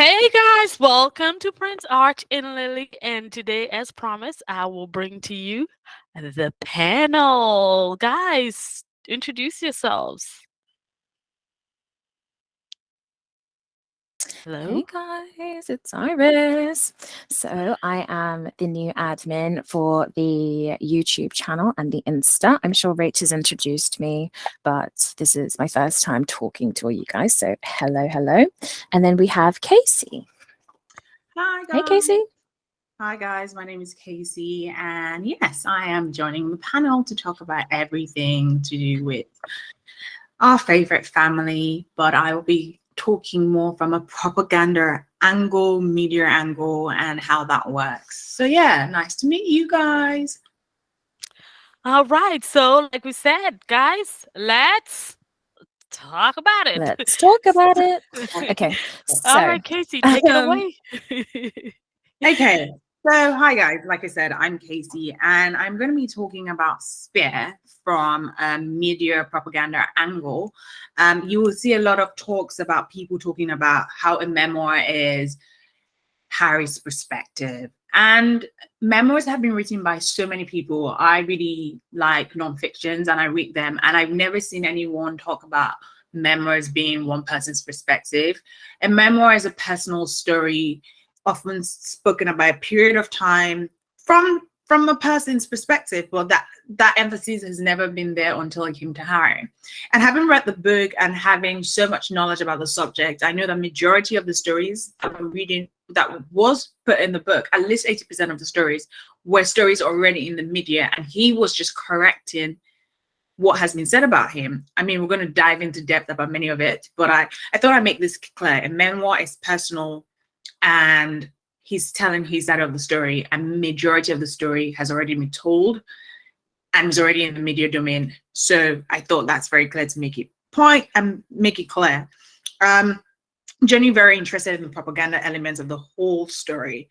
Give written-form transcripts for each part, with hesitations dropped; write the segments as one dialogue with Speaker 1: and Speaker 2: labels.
Speaker 1: Hey guys, welcome to Prince Arch and Lily. And today, as promised, I will bring to you the panel. Guys, introduce yourselves.
Speaker 2: Hey
Speaker 1: Hello.
Speaker 2: guys, it's Iris. So I am the new admin for the YouTube channel and the Insta. I'm sure Rach has introduced me, but this is my first time talking to all you guys. So hello, hello. And then we have Casey.
Speaker 3: Hi
Speaker 2: Hey
Speaker 3: guys.
Speaker 2: Casey.
Speaker 3: Hi guys, my name is Casey, and yes, I am joining the panel to talk about everything to do with our favorite family, but I will be talking more from a propaganda angle, media angle, and how that works. So yeah, nice to meet you guys.
Speaker 1: All right. So, like we said, guys, let's talk about it.
Speaker 2: Let's talk about it. Okay,
Speaker 1: All
Speaker 2: so
Speaker 1: right, Casey, take it
Speaker 3: Um,
Speaker 1: away.
Speaker 3: Okay, so hi guys. Like I said, I'm Casey, and I'm going to be talking about Spear from a media propaganda angle. You will see a lot of talks about people talking about how a memoir is Harry's perspective. And memoirs have been written by so many people. I really like nonfictions and I read them, and I've never seen anyone talk about memoirs being one person's perspective. A memoir is a personal story, often spoken about a period of time from a person's perspective, but that emphasis has never been there until it came to Harry. And having read the book and having so much knowledge about the subject, I know the majority of the stories that we're reading that was put in the book, at least 80% of the stories, were stories already in the media, and he was just correcting what has been said about him. I mean, we're going to dive into depth about many of it, but I thought I'd make this clear. A memoir is personal, and he's telling his side of the story, and majority of the story has already been told and is already in the media domain. So I thought that's very clear to make it point and make it clear. Jenny very interested in the propaganda elements of the whole story.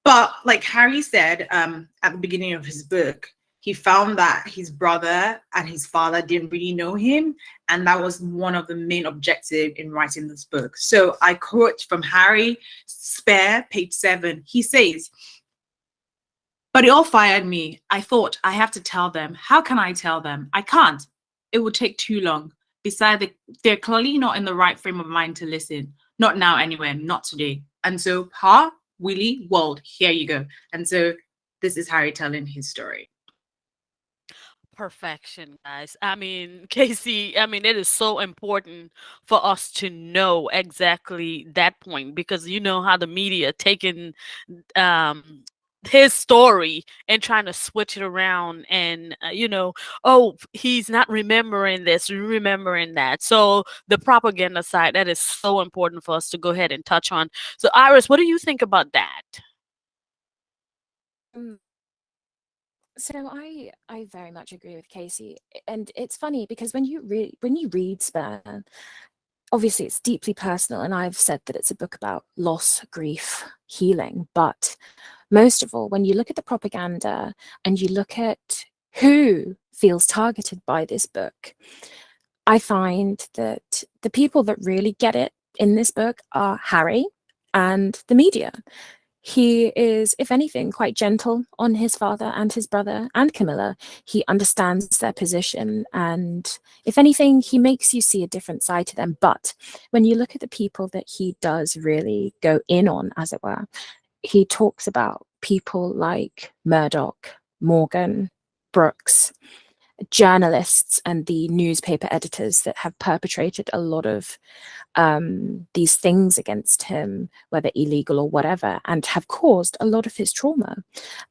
Speaker 3: But like Harry said at the beginning of his book, he found that his brother and his father didn't really know him. And that was one of the main objectives in writing this book. So I quote from Harry Spare, page 7. He says, "But it all fired me. I thought I have to tell them. How can I tell them? I can't. It would take too long. Besides, they're clearly not in the right frame of mind to listen. Not now, anyway. Not today. And so, Willie, Wald, here you go." And so, this is Harry telling his story.
Speaker 1: Perfection, guys. I mean, Casey, I mean, it is so important for us to know exactly that point because you know how the media taking um his story and trying to switch it around and oh, he's not remembering this, remembering that. So the propaganda side, that is so important for us to go ahead and touch on. So Iris, what do you think about that?
Speaker 2: Um, so I very much agree with Casey. And it's funny because when you read Spare, obviously it's deeply personal, and I've said that it's a book about loss, grief, healing. But most of all, when you look at the propaganda and you look at who feels targeted by this book, I find that the people that really get it in this book are Harry and the media. He is, if anything, quite gentle on his father and his brother and Camilla. He understands their position, and if anything, he makes you see a different side to them. But when you look at the people that he does really go in on, as it were, he talks about people like Murdoch, Morgan, Brooks, journalists, and the newspaper editors that have perpetrated a lot of these things against him, whether illegal or whatever, and have caused a lot of his trauma.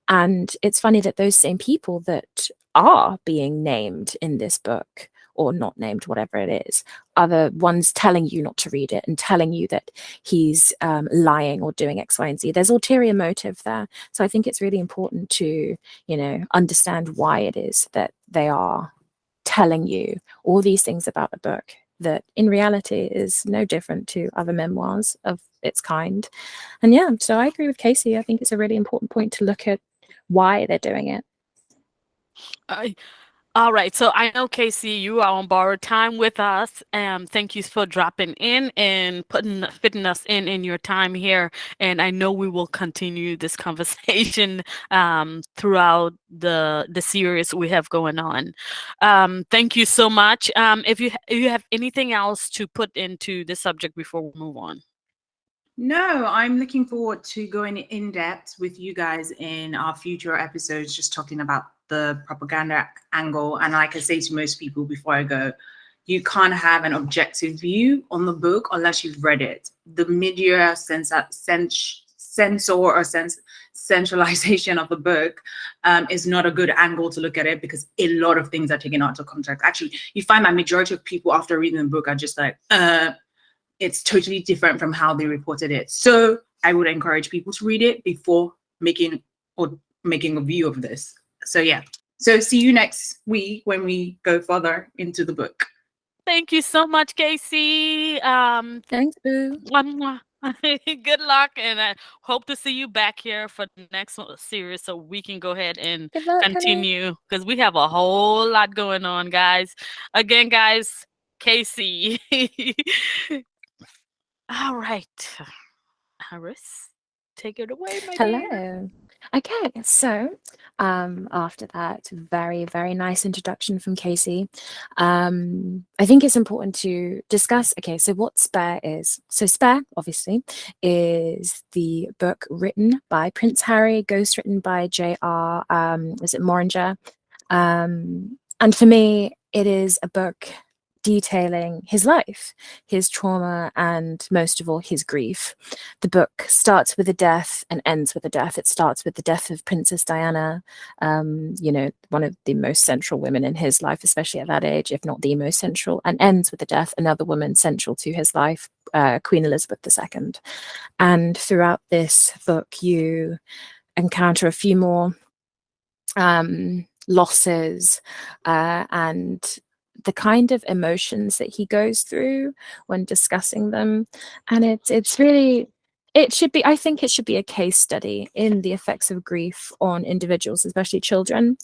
Speaker 2: And it's funny that those same people that are being named in this book, or not named, whatever it is, are the ones telling you not to read it and telling you that he's lying or doing X, Y, and Z. There's ulterior motive there. So I think it's really important to, understand why it is that they are telling you all these things about a book that in reality is no different to other memoirs of its kind. And yeah, so I agree with Casey. I think it's a really important point to look at why they're doing it.
Speaker 1: I All right. So I know, Casey, you are on borrowed time with us. Thank you for dropping in and fitting us in your time here. And I know we will continue this conversation throughout the series we have going on. Thank you so much. If you have anything else to put into the subject before we move on.
Speaker 3: No, I'm looking forward to going in depth with you guys in our future episodes, just talking about the propaganda angle. And like I say to most people before I go, you can't have an objective view on the book unless you've read it. The media censor or centralization of the book is not a good angle to look at it, because a lot of things are taken out of context. Actually, you find that majority of people after reading the book are just like, it's totally different from how they reported it. So I would encourage people to read it before making a view of this. So yeah. So see you next week when we go further into the book.
Speaker 1: Thank you so much, Casey.
Speaker 2: Thanks, Boo.
Speaker 1: Good luck, and I hope to see you back here for the next series so we can go ahead and
Speaker 2: Good luck, honey.
Speaker 1: continue, because we have a whole lot going on, guys. Again, guys, Casey. All right. Iris, take it away, my dear.
Speaker 2: Hello. Okay, so after that very, very nice introduction from Casey, I think it's important to discuss, okay, so what Spare is. So Spare, obviously, is the book written by Prince Harry, ghostwritten by J.R. Is it Moringer? And for me, it is a book detailing his life, his trauma, and most of all, his grief. The book starts with a death and ends with a death. It starts with the death of Princess Diana, one of the most central women in his life, especially at that age, if not the most central, and ends with the death another woman central to his life, Queen Elizabeth II. And throughout this book, you encounter a few more losses and the kind of emotions that he goes through when discussing them. And it's really, I think it should be a case study in the effects of grief on individuals, especially children.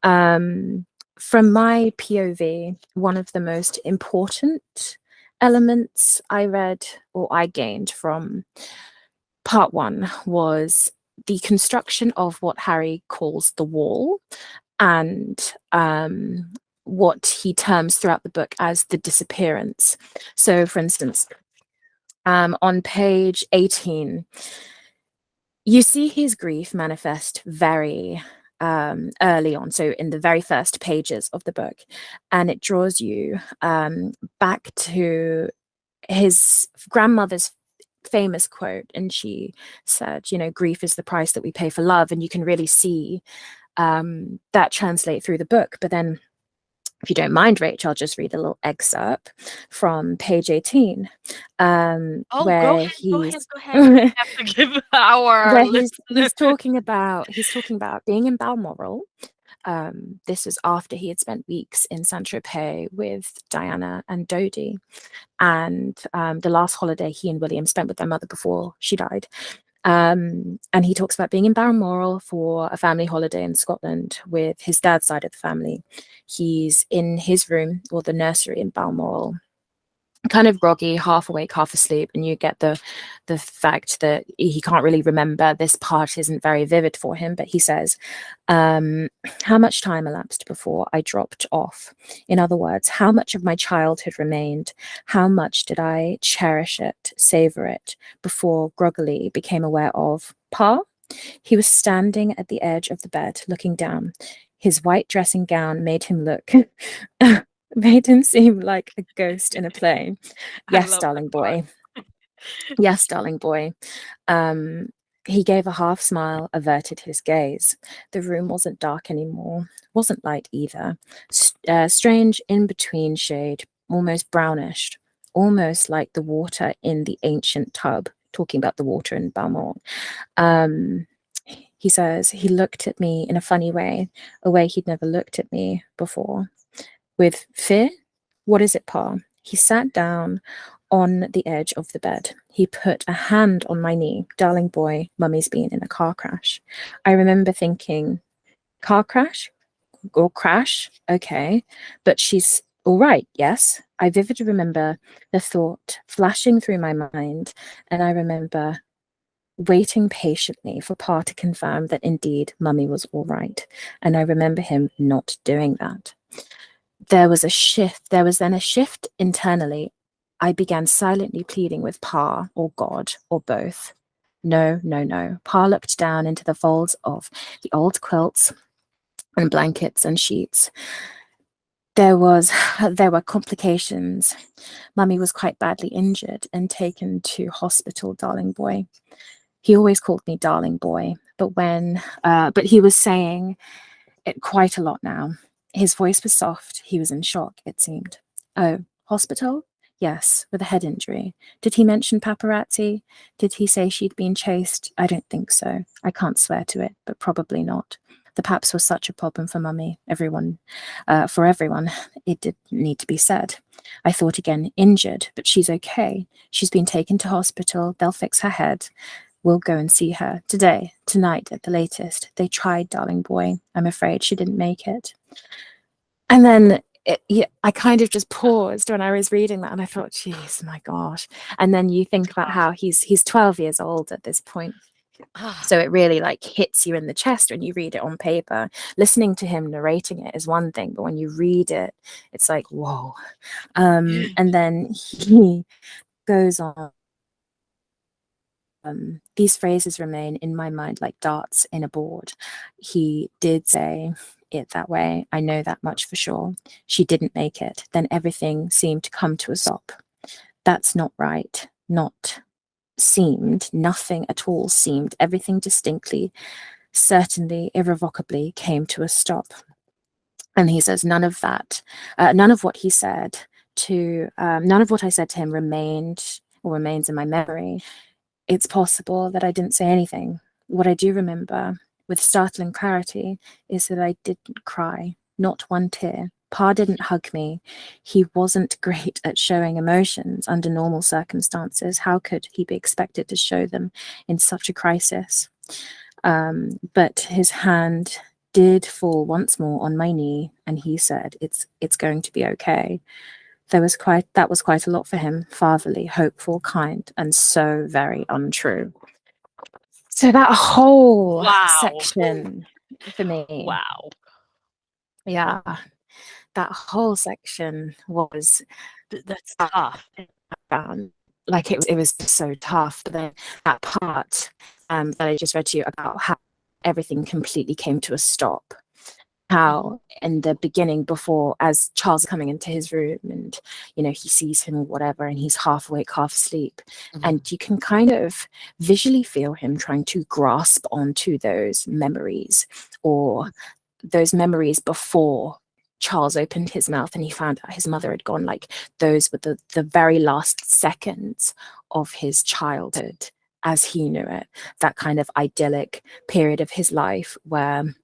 Speaker 2: From my POV, one of the most important elements I read or I gained from part one was the construction of what Harry calls the wall, and what he terms throughout the book as the disappearance. So, for instance, on page 18, you see his grief manifest very early on, so in the very first pages of the book, and it draws you back to his grandmother's famous quote, and she said, grief is the price that we pay for love, and you can really see that translate through the book. But then, if you don't mind, Rach, I'll just read a little excerpt from page 18.
Speaker 1: Go ahead. We have to give our
Speaker 2: where
Speaker 1: listeners.
Speaker 2: he's talking about being in Balmoral. This is after he had spent weeks in Saint-Tropez with Diana and Dodie, and the last holiday he and William spent with their mother before she died. And he talks about being in Balmoral for a family holiday in Scotland with his dad's side of the family. He's in his room, or the nursery in Balmoral, kind of groggy, half awake, half asleep, and you get the fact that he can't really remember. This part isn't very vivid for him, but he says, how much time elapsed before I dropped off? In other words, how much of my childhood remained? How much did I cherish it, savor it, before groggily became aware of Pa? He was standing at the edge of the bed, looking down. His white dressing gown made him seem like a ghost in a play. Yes, darling boy. Yes, darling boy. He gave a half smile, averted his gaze. The room wasn't dark anymore, wasn't light either. Strange in-between shade, almost brownish, almost like the water in the ancient tub, talking about the water in Balmoral. He says, he looked at me in a funny way, a way he'd never looked at me before. With fear? What is it, Pa? He sat down on the edge of the bed. He put a hand on my knee. Darling boy, Mummy's been in a car crash. I remember thinking, car crash? or crash. Okay. But she's all right. Yes. I vividly remember the thought flashing through my mind. And I remember waiting patiently for Pa to confirm that indeed Mummy was all right. And I remember him not doing that. There was a shift. There was then a shift internally. I began silently pleading with Pa or God or both. No, no, no. Pa looked down into the folds of the old quilts and blankets and sheets. There were complications. Mummy was quite badly injured and taken to hospital, darling boy. He always called me darling boy, but he was saying it quite a lot now. His voice was soft. He was in shock, it seemed. Oh, hospital? Yes, with a head injury. Did he mention paparazzi? Did he say she'd been chased? I don't think so. I can't swear to it, but probably not. The paps was such a problem for Mummy. For everyone, it didn't need to be said. I thought again, injured, but she's okay. She's been taken to hospital. They'll fix her head. We'll go and see her today, tonight at the latest. They tried, darling boy. I'm afraid she didn't make it. And then I kind of just paused when I was reading that, and I thought, geez, my gosh. And then you think about how he's 12 years old at this point. So it really like hits you in the chest when you read it on paper. Listening to him narrating it is one thing, but when you read it, it's like, whoa. And then he goes on. These phrases remain in my mind like darts in a board. He did say it that way. I know that much for sure. She didn't make it. Then everything seemed to come to a stop. That's not right. Not seemed. Nothing at all seemed. Everything distinctly, certainly, irrevocably came to a stop. And he says none of that, none of what I said to him remains in my memory. It's possible that I didn't say anything. What I do remember with startling clarity is that I didn't cry, not one tear. Pa didn't hug me. He wasn't great at showing emotions under normal circumstances. How could he be expected to show them in such a crisis? But his hand did fall once more on my knee, and he said, it's going to be okay. That was quite a lot for him, fatherly, hopeful, kind, and so very untrue. So that whole section for me.
Speaker 1: Wow.
Speaker 2: Yeah. That whole section was
Speaker 1: that's tough.
Speaker 2: Like it was so tough. But then that part that I just read to you about how everything completely came to a stop. How in the beginning, before, as Charles is coming into his room and, you know, he sees him or whatever, and he's half awake, half asleep. And you can kind of visually feel him trying to grasp onto those memories, or those memories before Charles opened his mouth and he found out his mother had gone. Like those were the very last seconds of his childhood as he knew it, that kind of idyllic period of his life where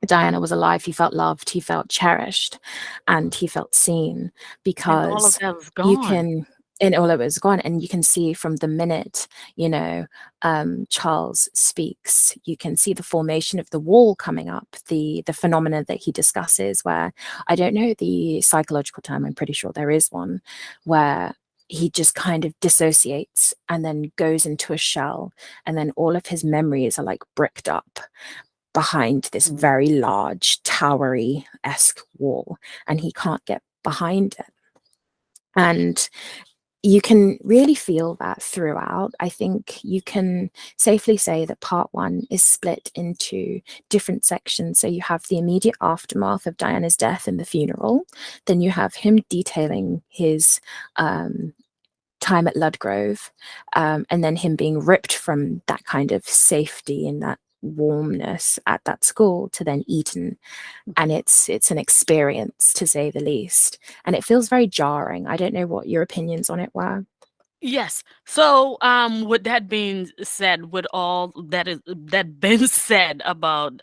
Speaker 2: Diana was alive. He felt loved, he felt cherished, and he felt seen, because you can, and all of it was gone. And you can see from the minute, you know, Charles speaks, you can see the formation of the wall coming up, the phenomena that he discusses, where, I don't know the psychological term, I'm pretty sure there is one, where he just kind of dissociates and then goes into a shell, and then all of his memories are like bricked up behind this very large towery-esque wall, and he can't get behind it. And you can really feel that throughout. I think you can safely say that part one is split into different sections. So you have the immediate aftermath of Diana's death and the funeral. Then you have him detailing his time at Ludgrove, and then him being ripped from that kind of safety and that warmness at that school to then Eton. And it's an experience, to say the least, and it feels very jarring. I don't know what your opinions on it were.
Speaker 1: Yes. So, with that being said, with all that been said about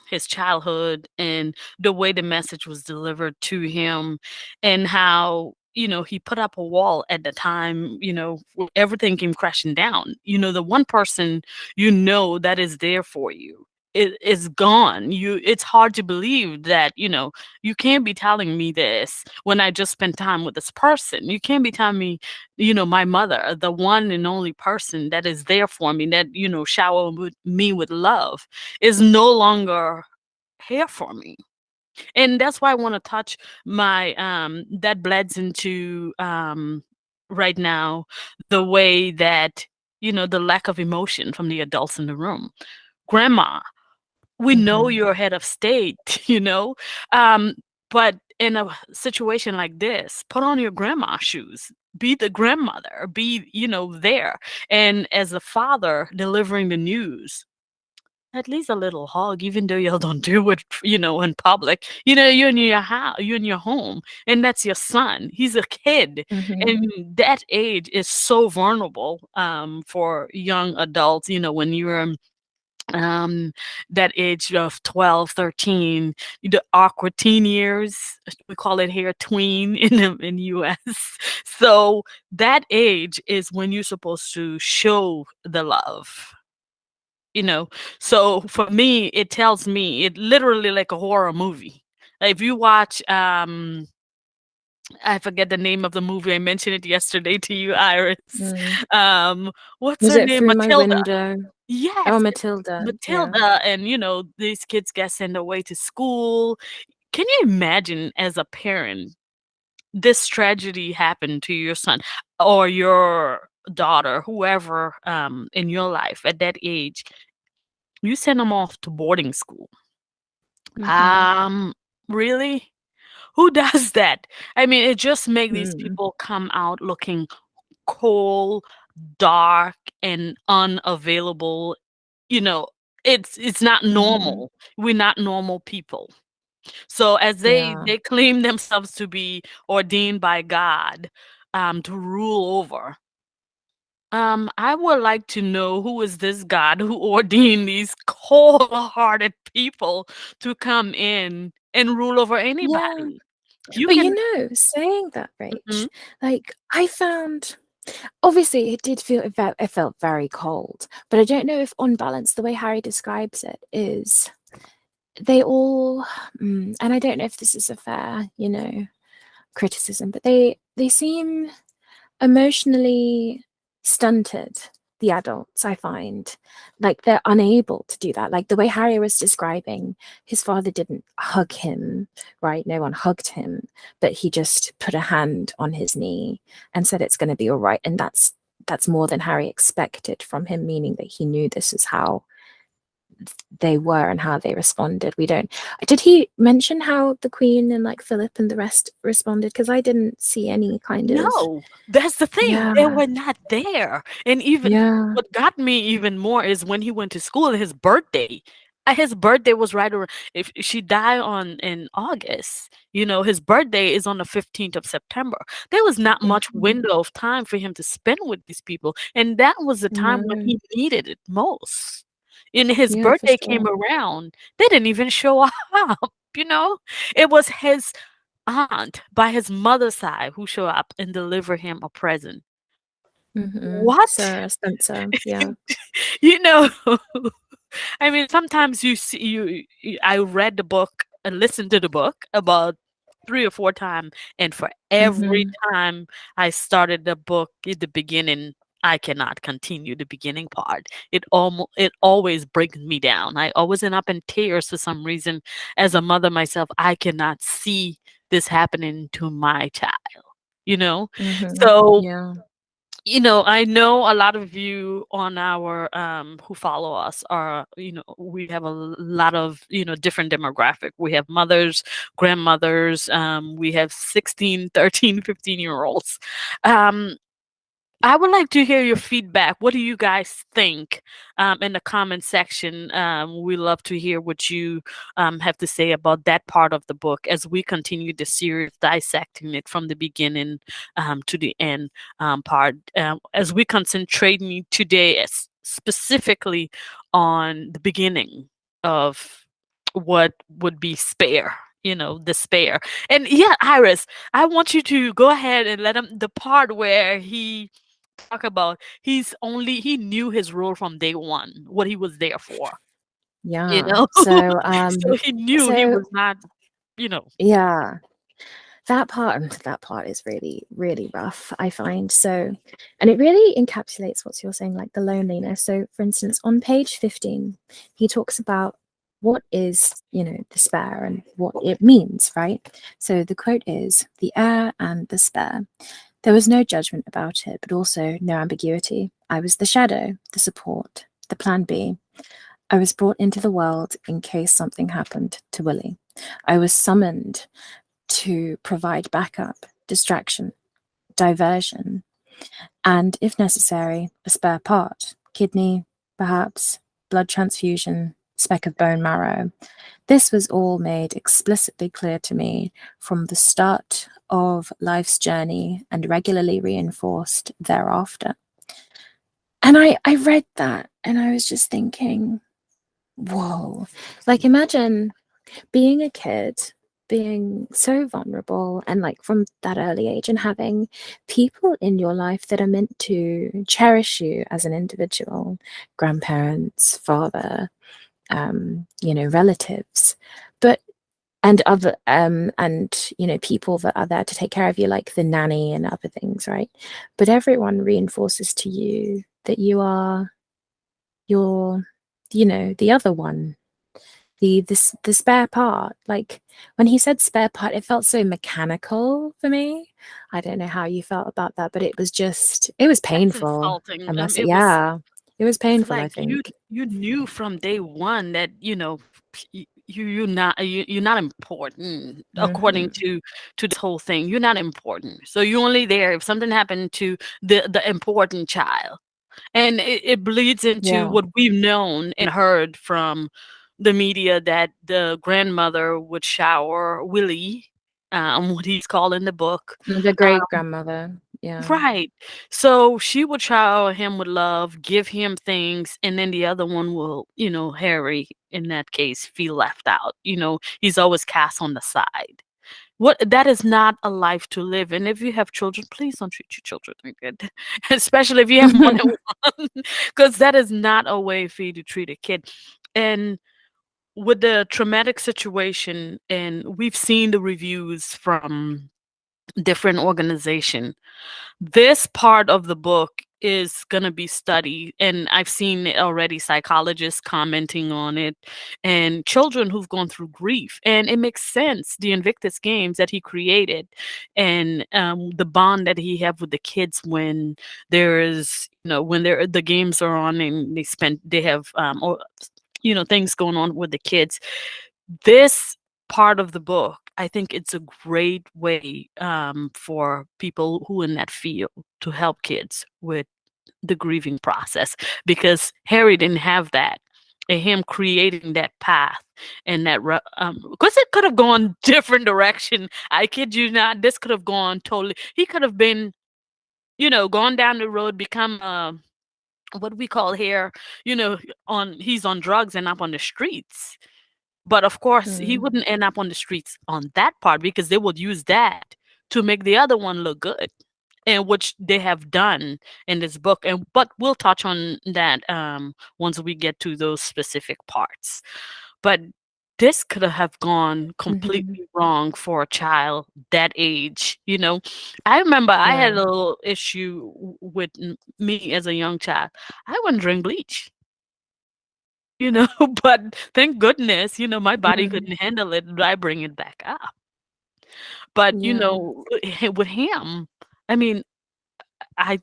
Speaker 1: his childhood and the way the message was delivered to him, and how, you know, he put up a wall at the time, you know, everything came crashing down. You know, the one person, you know, that is there for you is gone. It's hard to believe that, you can't be telling me this when I just spent time with this person. You can't be telling me, my mother, the one and only person that is there for me, that, shower me with love, is no longer here for me. And that's why I want to touch my that blends into right now, the way that, the lack of emotion from the adults in the room. Grandma, we know you're head of state, um, but in a situation like this, put on your grandma shoes, be the grandmother, be, there. And as a father delivering the news, at least a little hug, even though y'all don't do it, in public. You're in your house, you're in your home, and that's your son. He's a kid, and that age is so vulnerable for young adults. When you're that age of 12, 13, the awkward teen years, we call it here tween in US. So that age is when you're supposed to show the love. So for me, it tells me, it literally like a horror movie. Like, if you watch I forget the name of the movie, I mentioned it yesterday to you, Iris. What's
Speaker 2: Was
Speaker 1: her
Speaker 2: it
Speaker 1: name?
Speaker 2: Through My
Speaker 1: Matilda.
Speaker 2: Window?
Speaker 1: Yes,
Speaker 2: Oh, Matilda.
Speaker 1: Matilda. And these kids get sent away to school. Can you imagine, as a parent, this tragedy happened to your son or your daughter, whoever in your life at that age? You send them off to boarding school. Really? Who does that? I mean, it just makes these people come out looking cold, dark, and unavailable. It's not normal. We're not normal people. So as they claim themselves to be ordained by God to rule over, I would like to know, who is this God who ordained these cold-hearted people to come in and rule over
Speaker 2: Yeah.
Speaker 1: anybody?
Speaker 2: But saying that, Rach, like, I found, obviously it did feel, it felt very cold, but I don't know if, on balance, the way Harry describes it is, they all, and I don't know if this is a fair, criticism, but they seem emotionally stunted, the adults. I find, like, they're unable to do that. Like the way Harry was describing, his father didn't hug him, right? No one hugged him, but he just put a hand on his knee and said it's going to be all right. And that's more than Harry expected from him, meaning that he knew this is how they were and how they responded. Did he mention how the Queen and like Philip and the rest responded? Because I didn't see any kind of.
Speaker 1: No, that's the thing. They were not there. And even what got me even more is when he went to school, his birthday. His birthday was right around. If she died in August, his birthday is on the 15th of September. There was not much window of time for him to spend with these people, and that was the time when he needed it most. And his birthday came around, they didn't even show up. It was his aunt by his mother's side who showed up and delivered him a present. What?
Speaker 2: Sarah Spencer, yeah.
Speaker 1: I mean, sometimes I read the book and listened to the book about 3 or 4 times, and for every time I started the book at the beginning, I cannot continue the beginning part. It always brings me down. I always end up in tears for some reason. As a mother myself, I cannot see this happening to my child. So I know a lot of you on our who follow us are, we have a lot of, different demographic. We have mothers, grandmothers, we have 16, 13, 15-year-olds. I would like to hear your feedback. What do you guys think in the comment section? We love to hear what you have to say about that part of the book as we continue the series, dissecting it from the beginning to the end part. As we concentrate today specifically on the beginning of what would be Spare. Despair. And yeah, Iris, I want you to go ahead and let him, the part where he talk about he knew his role from day one, what he was there for. you
Speaker 2: Yeah.
Speaker 1: know.
Speaker 2: So
Speaker 1: So he knew he
Speaker 2: so
Speaker 1: was not, you know.
Speaker 2: yeah. That part is really, really rough, I find. So, and it really encapsulates what you're saying, like the loneliness. So, for instance, on page 15, he talks about what is, despair and what it means, right? So the quote is, "The air and despair. There was no judgment about it, but also no ambiguity. I was the shadow, the support, the plan B. I was brought into the world in case something happened to Willie. I was summoned to provide backup, distraction, diversion, and, if necessary, a spare part, kidney, perhaps, blood transfusion, speck of bone marrow. This was all made explicitly clear to me from the start of life's journey and regularly reinforced thereafter." And I read that and I was just thinking, whoa, like imagine being a kid, being so vulnerable, and like from that early age, and having people in your life that are meant to cherish you as an individual, grandparents, father, relatives, but and other and people that are there to take care of you, like the nanny and other things, right? But everyone reinforces to you that you are your the other one, the spare part. Like when he said spare part, it felt so mechanical for me. I don't know how you felt about that, but it was
Speaker 1: That's
Speaker 2: painful. I
Speaker 1: insulting.
Speaker 2: must say,
Speaker 1: It was.
Speaker 2: yeah, it was
Speaker 1: It's
Speaker 2: painful, I
Speaker 1: like
Speaker 2: think.
Speaker 1: you knew from day one that you're not important according
Speaker 2: Hmm.
Speaker 1: to this whole thing. You're not important, so you're only there if something happened to the important child, and it bleeds into
Speaker 2: Yeah.
Speaker 1: what we've known and heard from the media, that the grandmother would shower Willie, what he's called in the book.
Speaker 2: The great grandmother. Yeah.
Speaker 1: Right. So she would shower him with love, give him things, and then the other one will, Harry, in that case, feel left out. He's always cast on the side. What that is not a life to live. And if you have children, please don't treat your children like that. Especially if you have more than one, because that is not a way for you to treat a kid. And with the traumatic situation, and we've seen the reviews from different organization, this part of the book is going to be studied, and I've seen it already, psychologists commenting on it, and children who've gone through grief. And it makes sense, the Invictus Games that he created, and the bond that he have with the kids when there is, when the games are on, and they have things going on with the kids. This part of the book, I think it's a great way for people who in that field to help kids with the grieving process, because Harry didn't have that. And him creating that path, and that because it could have gone different direction. I kid you not, this could have gone totally. He could have been, gone down the road, become what we call here, he's on drugs and up on the streets. But of course, he
Speaker 2: Mm.
Speaker 1: wouldn't end up on the streets on that part, because they would use that to make the other one look good, and which they have done in this book. And but we'll touch on that once we get to those specific parts. But this could have gone
Speaker 2: Mhm.
Speaker 1: completely wrong for a child that age. I remember I had a
Speaker 2: Yeah.
Speaker 1: little issue with me as a young child. I wouldn't drink bleach. But thank goodness, my body
Speaker 2: Mhm.
Speaker 1: couldn't handle it. I bring it back up. But,
Speaker 2: Yeah.
Speaker 1: with him, I mean, I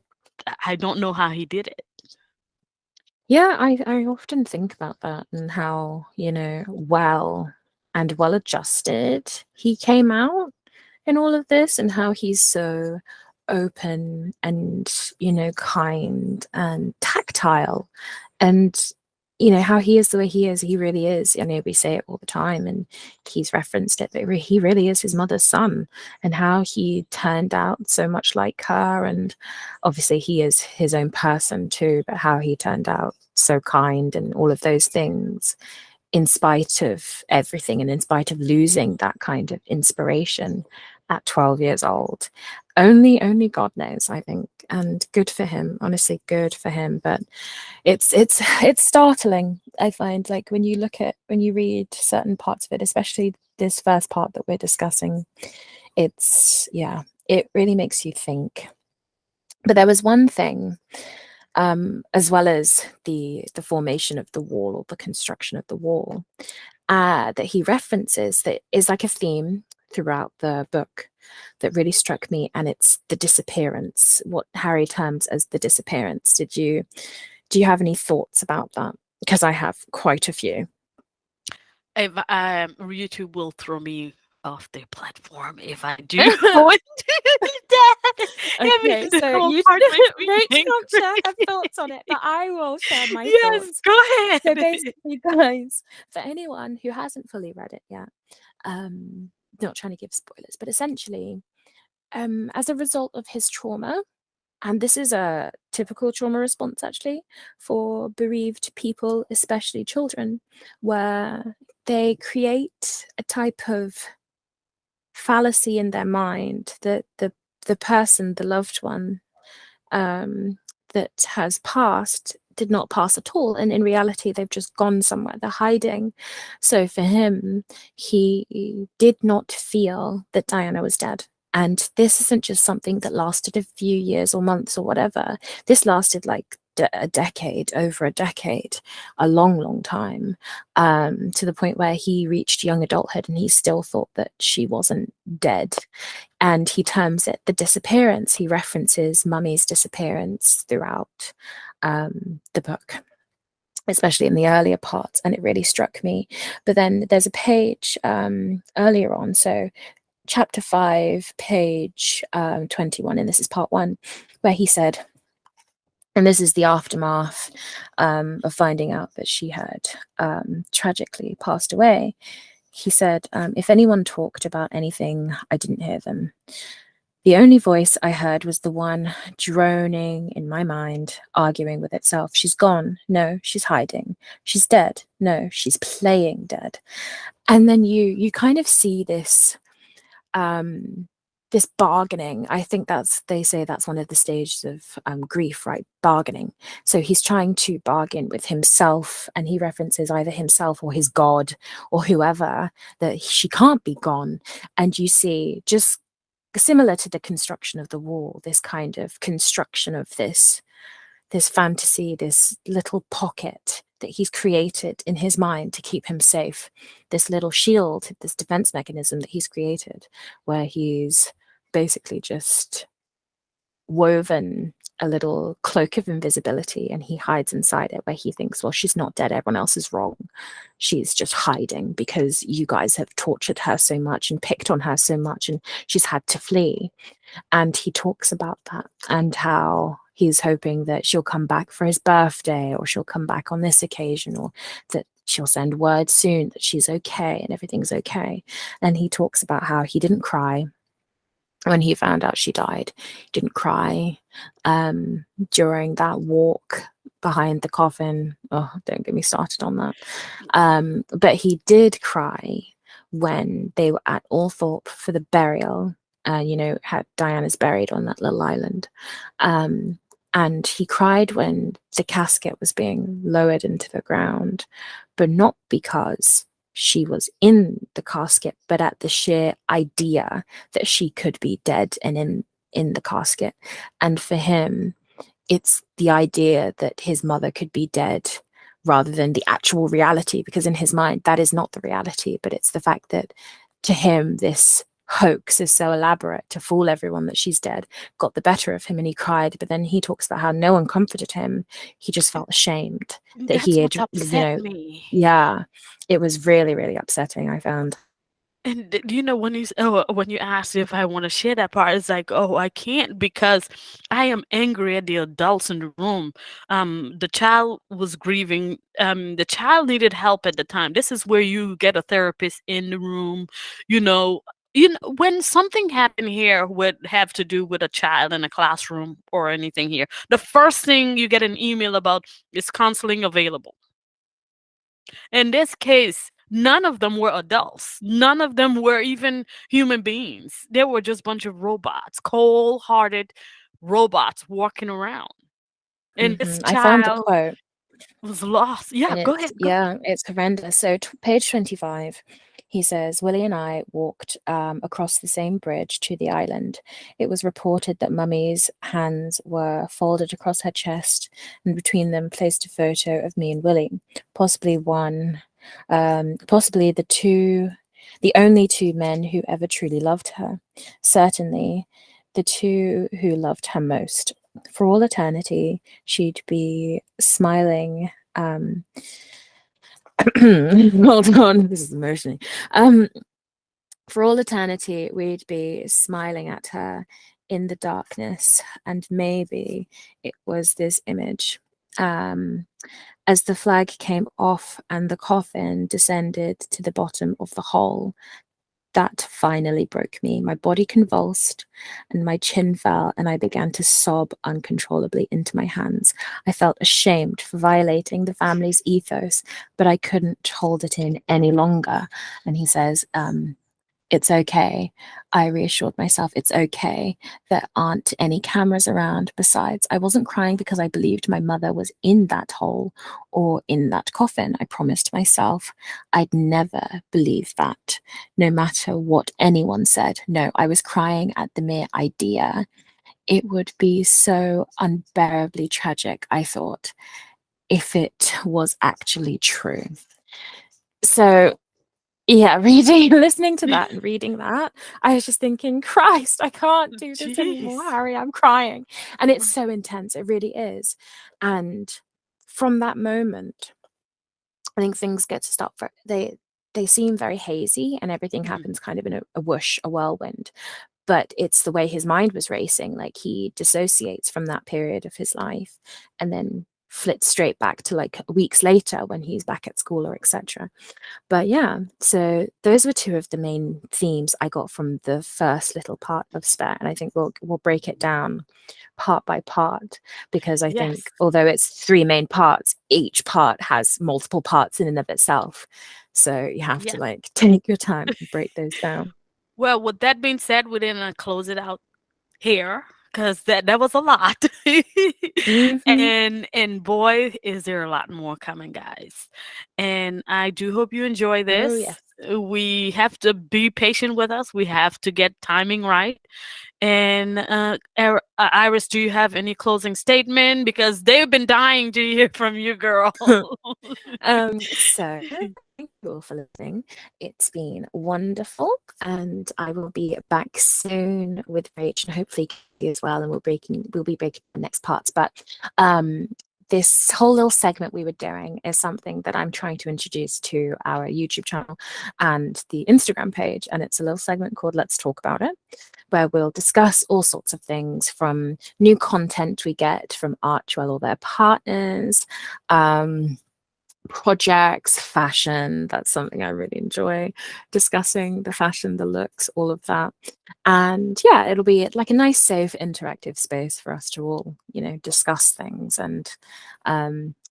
Speaker 1: I don't know how he did it.
Speaker 2: Yeah, I often think about that and how, well and well adjusted he came out in all of this, and how he's so open and, kind and tactile, and how he is the way he is. He really is. I know we say it all the time, and he's referenced it, but he really is his mother's son, and how he turned out so much like her. And obviously he is his own person too, but how he turned out so kind and all of those things, in spite of everything, and in spite of losing that kind of inspiration at 12 years old. Only God knows, I think. And good for him, honestly, good for him. But it's startling. I find, like, when you read certain parts of it, especially this first part that we're discussing, it really makes you think. But there was one thing, as well as the formation of the wall, or the construction of the wall, that he references, that is like a theme throughout the book, that really struck me, and it's the disappearance, what Harry terms as the disappearance. Do you have any thoughts about that? Because I have quite a few.
Speaker 1: If YouTube will throw me off their platform if I do go into that. I
Speaker 2: Okay,
Speaker 1: mean, the
Speaker 2: so
Speaker 1: whole
Speaker 2: you
Speaker 1: part makes me
Speaker 2: Rach not sure
Speaker 1: angry.
Speaker 2: have thoughts on it, but I will share my
Speaker 1: Yes,
Speaker 2: thoughts.
Speaker 1: go
Speaker 2: So
Speaker 1: ahead.
Speaker 2: basically, guys, for anyone who hasn't fully read it yet, not trying to give spoilers, but essentially, as a result of his trauma, and this is a typical trauma response actually for bereaved people, especially children, where they create a type of fallacy in their mind that the person, the loved one, that has passed did not pass at all, and in reality they've just gone somewhere, they're hiding. So for him, he did not feel that Diana was dead. And this isn't just something that lasted a few years or months or whatever. This lasted like a decade, over a decade, a long time, to the point where he reached young adulthood and he still thought that she wasn't dead. And he terms it the disappearance. He references Mummy's disappearance throughout the book, especially in the earlier parts, and it really struck me. But then there's a page earlier on, so chapter 5, page 21, and this is part 1, where he said, and this is the aftermath of finding out that she had tragically passed away. He said, if anyone talked about anything, I didn't hear them. The only voice I heard was the one droning in my mind, arguing with itself. She's gone. No, she's hiding. She's dead. No, she's playing dead. And then you kind of see this this bargaining. I think they say that's one of the stages of grief, right? Bargaining. So he's trying to bargain with himself, and he references either himself or his God or whoever, that she can't be gone. And you see, just similar to the construction of the wall, this kind of construction of this fantasy, this little pocket that he's created in his mind to keep him safe, this little shield, this defense mechanism that he's created, where he's basically just woven a little cloak of invisibility, and he hides inside it, where he thinks, well, she's not dead, everyone else is wrong, she's just hiding because you guys have tortured her so much and picked on her so much, and she's had to flee. And he talks about that, and how he's hoping that she'll come back for his birthday, or she'll come back on this occasion, or that she'll send word soon that she's okay and everything's okay. And he talks about how he didn't cry when he found out she died. He didn't cry during that walk behind the coffin. Oh, don't get me started on that. But he did cry when they were at Althorpe for the burial. Had Diana's buried on that little island. And he cried when the casket was being lowered into the ground, but not because she was in the casket, but at the sheer idea that she could be dead and in the casket. And for him, it's the idea that his mother could be dead rather than the actual reality, because in his mind, that is not the reality, but it's the fact that to him, this hoax is so elaborate to fool everyone that she's dead, got the better of him, and he cried. But then he talks about how no one comforted him. He just felt ashamed that
Speaker 1: That's
Speaker 2: he had,
Speaker 1: what upset me.
Speaker 2: yeah, it was really, really upsetting, I found.
Speaker 1: And when you asked if I want to share that part, it's like, oh, I can't, because I am angry at the adults in the room. The child was grieving. The child needed help at the time. This is where you get a therapist in the room. When something happened here would have to do with a child in a classroom or anything here, the first thing you get an email about is counseling available. In this case, none of them were adults. None of them were even human beings. They were just a bunch of robots, cold-hearted robots walking around. And this
Speaker 2: I found the
Speaker 1: child,
Speaker 2: quote.
Speaker 1: was lost. Yeah,
Speaker 2: And
Speaker 1: go
Speaker 2: it's
Speaker 1: ahead. Go.
Speaker 2: it's horrendous. So page 25, he says, Willie and I walked across the same bridge to the island. It was reported that Mummy's hands were folded across her chest, and between them placed a photo of me and Willie, possibly possibly the only two men who ever truly loved her. Certainly, the two who loved her most. For all eternity, she'd be smiling. Hold on, this is emotional. For all eternity, we'd be smiling at her in the darkness, and maybe it was this image. As the flag came off and the coffin descended to the bottom of the hole, that finally broke me. My body convulsed and my chin fell, and I began to sob uncontrollably into my hands. I felt ashamed for violating the family's ethos, but I couldn't hold it in any longer. And he says, it's okay. I reassured myself it's okay. There aren't any cameras around. Besides, I wasn't crying because I believed my mother was in that hole or in that coffin. I promised myself I'd never believe that, no matter what anyone said. No, I was crying at the mere idea. It would be so unbearably tragic, I thought, if it was actually true. So yeah, listening to that and reading that, I was just thinking, Christ, I can't do this anymore,
Speaker 1: Jeez.
Speaker 2: Harry. I'm crying. And it's so intense. It really is. And from that moment, I think things get to stop for they seem very hazy and everything
Speaker 1: Mhm.
Speaker 2: happens kind of in a whoosh, a whirlwind. But it's the way his mind was racing, like he dissociates from that period of his life and then flits straight back to like weeks later when he's back at school or etc. But yeah, so those were two of the main themes I got from the first little part of Spare, and I think we'll break it down part by part, because I think
Speaker 1: Yes.
Speaker 2: although it's three main parts, each part has multiple parts in and of itself. So you have
Speaker 1: Yeah.
Speaker 2: to like take your time and break those down.
Speaker 1: Well, with that being said, we're gonna close it out here because that was a lot.
Speaker 2: Mhm.
Speaker 1: And boy, is there a lot more coming, guys. And I do hope you enjoy
Speaker 2: Oh
Speaker 1: this.
Speaker 2: yes.
Speaker 1: We have to be patient with us. We have to get timing right. And Iris, do you have any closing statement? Because they've been dying to hear from you, girl.
Speaker 2: So thank you all for listening. It's been wonderful, and I will be back soon with Rach and hopefully you as well, and we'll be breaking the next parts. But this whole little segment we were doing is something that I'm trying to introduce to our YouTube channel and the Instagram page, and it's a little segment called Let's Talk About It, where we'll discuss all sorts of things, from new content we get from Archwell or their partners, projects, fashion. That's something I really enjoy discussing, the fashion, the looks, all of that. And yeah, it'll be like a nice, safe, interactive space for us to all, discuss things and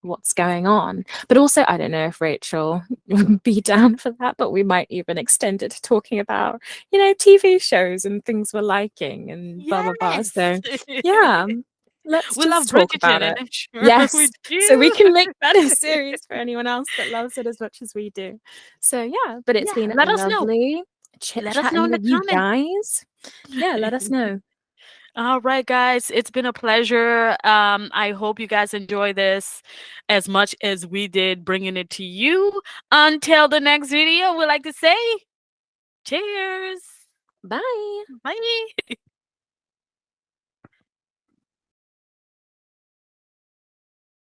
Speaker 2: what's going on. But also, I don't know if Rachel would be down for that, but we might even extend it to talking about, TV shows and things we're liking and blah, blah, blah.
Speaker 1: Yes.
Speaker 2: So yeah, let's
Speaker 1: We love
Speaker 2: just talk
Speaker 1: Bridgerton,
Speaker 2: about
Speaker 1: and
Speaker 2: it.
Speaker 1: I'm sure
Speaker 2: Yes.
Speaker 1: we
Speaker 2: So we
Speaker 1: do.
Speaker 2: can make that a series for anyone else that loves it as much as we do. So yeah, but it's
Speaker 1: Yeah,
Speaker 2: been
Speaker 1: let us know.
Speaker 2: lovely
Speaker 1: Let us know
Speaker 2: chatting
Speaker 1: in the
Speaker 2: with you
Speaker 1: comments.
Speaker 2: guys. Yeah, let us know.
Speaker 1: All right, guys, it's been a pleasure. I hope you guys enjoy this as much as we did bringing it to you. Until the next video, we like to say cheers.
Speaker 2: Bye.
Speaker 1: Bye.